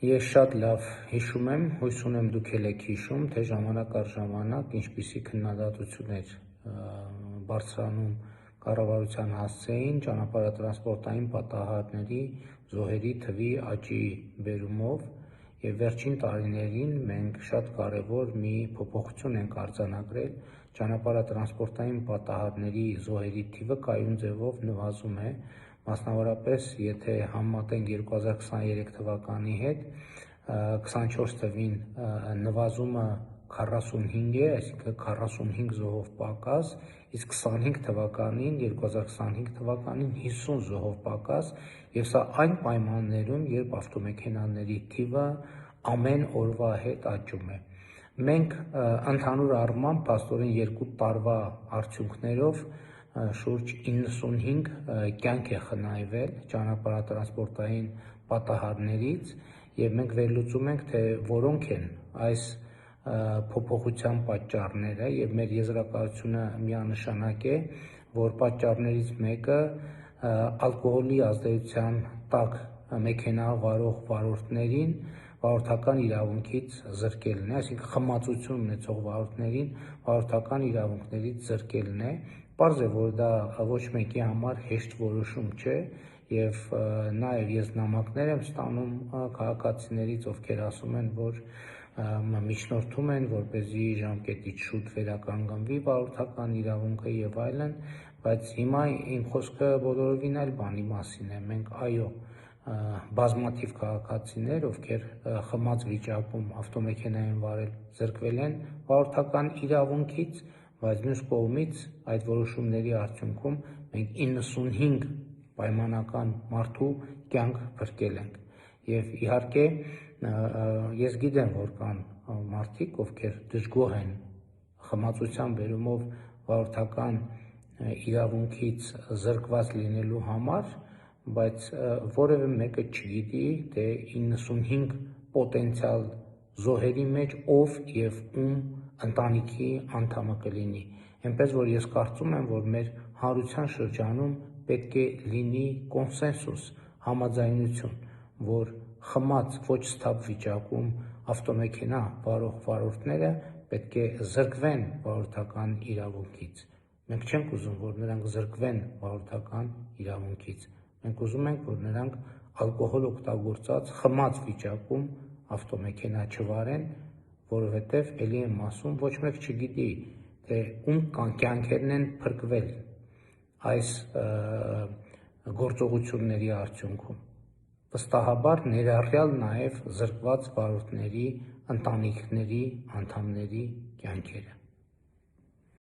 Ես շատ լավ հիշում եմ, հույս ունեմ դուք էլ եք հիշում, թե ժամանակ առ ժամանակ ինչպիսի քննադատություններ բարձրանում կառավարության հասցեին ճանապարհատրանսպորտային պատահարների զոհերի թվի աճի բերումով եւ վերջին տարիներին մենք շատ կարեւոր մի փոփոխություն ենք արձանագրել ճանապարհատրանսպորտային պատահարների զոհերի թիվը կայուն ձևով նվազում է, մասնավորապես եթե համեմատենք 2023 թվականի հետ 24 թվին նվազումը 45 է, այսինքն 45 զոհով պակաս, իսկ 2025 թվականին 50 զոհով պակաս, եւ սա այն պայմաններում, երբ ավտոմեքենաների թիվը ամեն օրվա հետ աճում է։ Մենք ընդհանուր առմամբ փաստորեն 2 տարվա արդյունքներով շուրջ 95 կյանք է խնայվել ճանապարհատրանսպորտային պատահարներից եւ մենք վերլուծում ենք, թե որոնք են այս փոփոխության պատճառները եւ մեր եզրակացությունը միանշանակ է, որ պատճառներից մեկը ալկոհոլի ազդեցության տակ մեքենա վարող վարորդներին վարորդական իրավունքից զրկելն է, այսինքն խմացություն ունեցող վարորդներին վարորդական իրավունքներից զրկելն է։ Պարզ է, որ դա ոչ մեկի համար հեշտ որոշում չէ եւ նաեւ ես նամակներ եմ ստանում քաղաքացիներից, ովքեր ասում են, որ միջնորդում են, որպեսզի ժամկետից շուտ վերականգնվի վարորդական իրավունքը եւ այլն, բայց հիմա իմ խոսքը բոլորովին այլ բանի մասին է։ Մենք բազմաթիվ քաղաքացիներ, ովքեր խմած վիճակում ավտոմեքենա են վարել, զրկվել են վարորդական իրավունքից, բայց մյուս կողմից այդ որոշումների արդյունքում մենք 95 պայմանական մարդու կյանք փրկել ենք։ Եվ իհարկե ես գիտեմ, որ կան մարդիկ, ովքեր դժգոհ են խմացության բերումով վարորդական իրավունքից զրկված լինելու համար, բայց որևէ մեկը չգիտի, թե 95 պոտենցիալ զոհերի մեջ ով եւ ում ընտանիքի անդամը կլինի։ Այնպես որ ես կարծում եմ, որ մեր հանրության շրջանում պետք է լինի կոնսենսուս, համաձայնություն, որ խմած ոչ սթափ վիճակում ավտոմեքենա վարող վարորդները պետք է զրկվեն վարորդական իրավունքից։ Մենք չենք ուզում, որ նրանք զրկվեն վարորդական իրավունքից։ Մենք ուզում ենք, որ նրանք ալկոհոլ օգտագործած խմած վիճակում ավտոմեքենա չվարեն, որովհետև ելի եմ ասում, ոչ մեկ չգիտի, թե ում կյանքերն են փրկվել այս գործողությունների արդյունքում։ Վստահաբար ներառյալ նաև զրկված վարորդների ընտանիքների անդամների կյանքերը։